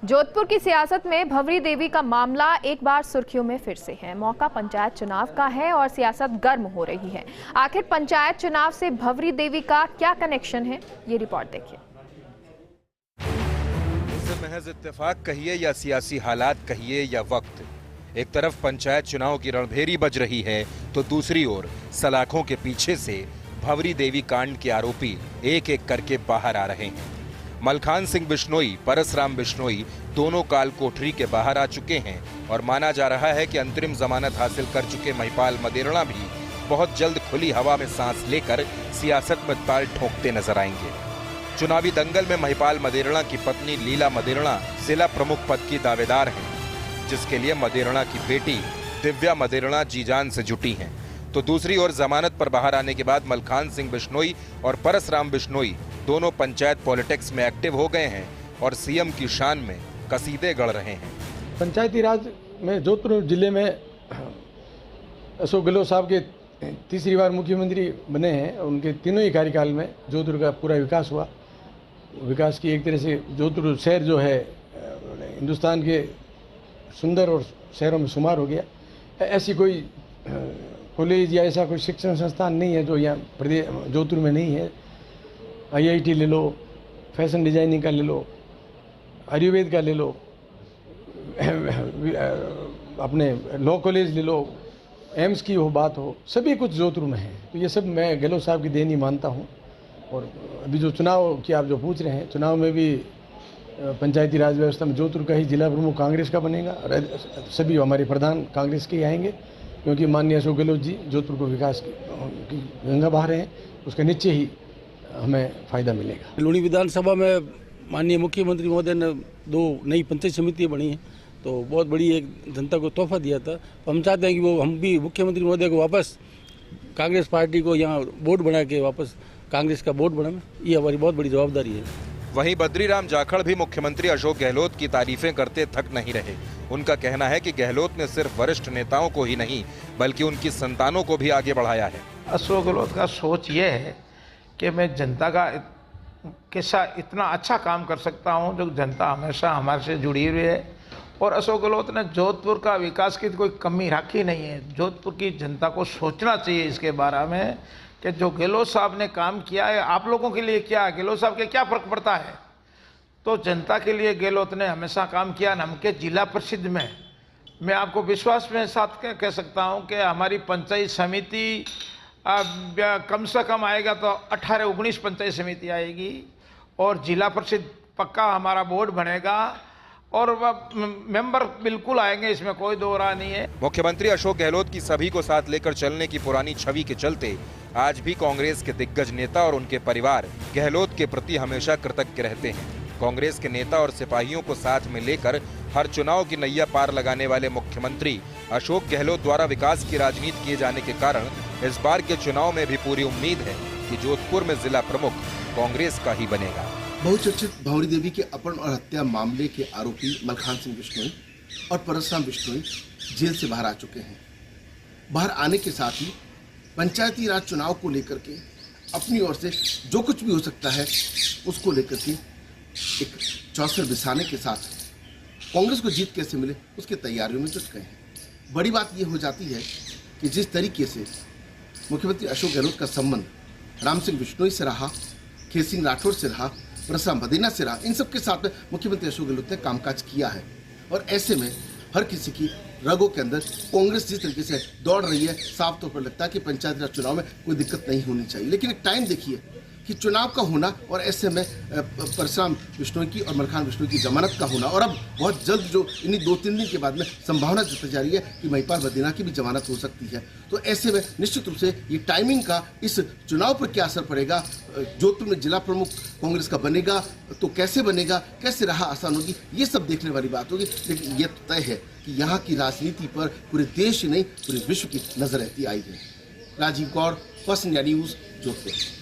जोधपुर की सियासत में भंवरी देवी का मामला एक बार सुर्खियों में फिर से है। मौका पंचायत चुनाव का है और सियासत गर्म हो रही है। आखिर पंचायत चुनाव से भंवरी देवी का क्या कनेक्शन है, ये रिपोर्ट देखिए। इसे महज इत्तेफाक कहिए या सियासी हालात कहिए या वक्त, एक तरफ पंचायत चुनाव की रणभेरी बज रही है तो दूसरी ओर सलाखों के पीछे से भंवरी देवी कांड के आरोपी एक एक करके बाहर आ रहे हैं। मलखान सिंह बिश्नोई, परसराम बिश्नोई दोनों काल कोठरी के बाहर आ चुके हैं और माना जा रहा है कि अंतरिम जमानत हासिल कर चुके महिपाल मदेरणा भी बहुत जल्द खुली हवा में सांस लेकर सियासत में ताल ठोंकते नजर आएंगे। चुनावी दंगल में महिपाल मदेरणा की पत्नी लीला मदेरणा जिला प्रमुख पद की दावेदार हैं, जिसके लिए मदेरणा की बेटी दिव्या मदेरणा जी जान से जुटी हैं। तो दूसरी ओर जमानत पर बाहर आने के बाद मलखान सिंह बिश्नोई और परसराम बिश्नोई दोनों पंचायत पॉलिटिक्स में एक्टिव हो गए हैं और सीएम की शान में कसीदे गढ़ रहे हैं। पंचायती राज में जोधपुर जिले में अशोक गहलोत साहब के तीसरी बार मुख्यमंत्री बने हैं। उनके तीनों ही कार्यकाल में जोधपुर का पूरा विकास हुआ। विकास की एक तरह से जोधपुर शहर जो है हिंदुस्तान के सुंदर और शहरों में शुमार हो गया। ऐसी कोई कॉलेज या ऐसा कोई शिक्षण संस्थान नहीं है जो यहाँ प्रदेश जोधपुर में नहीं है। IIT ले लो, फैशन डिजाइनिंग का ले लो, आयुर्वेद का ले लो, अपने लॉ कॉलेज ले लो, एम्स की हो बात हो, सभी कुछ जोधपुर में है। तो ये सब मैं गहलोत साहब की देन ही मानता हूँ। और अभी जो चुनाव की आप जो पूछ रहे हैं, चुनाव में भी पंचायती राज व्यवस्था में जोधपुर का ही जिला प्रमुख कांग्रेस का बनेगा और सभी हमारे प्रधान कांग्रेस के ही आएंगे, क्योंकि माननीय अशोक गहलोत जी जोधपुर को विकास की गंगा बहा रहे हैं। उसका निश्चय ही हमें फायदा मिलेगा। लूणी विधानसभा में माननीय मुख्यमंत्री महोदय ने 2 नई पंचायत समितियाँ बनी हैं, तो बहुत बड़ी एक जनता को तोहफा दिया था। हम चाहते हैं कि हम भी मुख्यमंत्री महोदय को वापस कांग्रेस पार्टी को यहाँ बोर्ड बना के वापस कांग्रेस का बोर्ड बनाना, ये हमारी बहुत बड़ी जवाबदारी है। वहीं बद्रीराम जाखड़ भी मुख्यमंत्री अशोक गहलोत की तारीफें करते थक नहीं रहे। उनका कहना है कि गहलोत ने सिर्फ वरिष्ठ नेताओं को ही नहीं बल्कि उनकी संतानों को भी आगे बढ़ाया है। अशोक गहलोत का सोच ये है कि मैं जनता का कैसा इतना अच्छा काम कर सकता हूं जो जनता हमेशा हमारे से जुड़ी हुई है। और अशोक गहलोत ने जोधपुर का विकास की कोई कमी रखी नहीं है। जोधपुर की जनता को सोचना चाहिए इसके बारे में कि जो गहलोत साहब ने काम किया है आप लोगों के लिए क्या है, गहलोत साहब के क्या फर्क पड़ता है। तो जनता के लिए गहलोत ने हमेशा काम किया। नम के जिला परिषद में मैं आपको विश्वास में साथ कह सकता हूं कि हमारी पंचायत समिति कम से कम आएगा तो 18-19 पंचायत समिति आएगी और जिला परिषद पक्का हमारा बोर्ड बनेगा और मेंबर बिल्कुल आएंगे, इसमें कोई दो राय नहीं है। मुख्यमंत्री अशोक गहलोत की सभी को साथ लेकर चलने की पुरानी छवि के चलते आज भी कांग्रेस के दिग्गज नेता और उनके परिवार गहलोत के प्रति हमेशा कृतज्ञ रहते हैं। कांग्रेस के नेता और सिपाहियों को साथ में लेकर हर चुनाव की नैया पार लगाने वाले मुख्यमंत्री अशोक गहलोत द्वारा विकास की राजनीति किए जाने के कारण इस बार के चुनाव में भी पूरी उम्मीद है कि जोधपुर में जिला प्रमुख कांग्रेस का ही बनेगा। बहुचर्चित भंवरी देवी के अपहरण और हत्या मामले के आरोपी मलखान सिंह बिश्नोई और परसराम बिश्नोई जेल से बाहर आ चुके हैं। बाहर आने के साथ ही पंचायती राज चुनाव को लेकर के अपनी ओर से जो कुछ भी हो सकता है उसको लेकर के एक चौसर बिछाने के साथ कांग्रेस को जीत कैसे मिले उसकी तैयारियों में जुट गए हैं। बड़ी बात यह हो जाती है कि जिस तरीके से मुख्यमंत्री अशोक गहलोत का संबंध राम सिंह बिश्नोई से रहा, के सिंह राठौर से रहा, परसराम मदेरणा से रहा, इन सब के साथ में मुख्यमंत्री अशोक गहलोत ने कामकाज किया है। और ऐसे में हर किसी की रगों के अंदर कांग्रेस जिस तरीके से दौड़ रही है, साफ तौर पर लगता है कि पंचायती राज चुनाव में कोई दिक्कत नहीं होनी चाहिए। लेकिन एक टाइम देखिए कि चुनाव का होना और ऐसे में परसराम बिश्नोई की और मलखान बिश्नोई की जमानत का होना और अब बहुत जल्द जो इन्हीं 2-3 दिन के बाद में संभावना जताई जा रही है कि महिपाल मदेरणा की भी जमानत हो सकती है। तो ऐसे में निश्चित रूप से ये टाइमिंग का इस चुनाव पर क्या असर पड़ेगा, जोधपुर में जिला प्रमुख कांग्रेस का बनेगा तो कैसे बनेगा, कैसे राह आसान होगी, ये सब देखने वाली बात होगी। लेकिन ये तय है कि यहाँ की राजनीति पर पूरे देश ही नहीं पूरे विश्व की नजर रहती आई है। Rajiv Gaur, first India news, Jodhpur.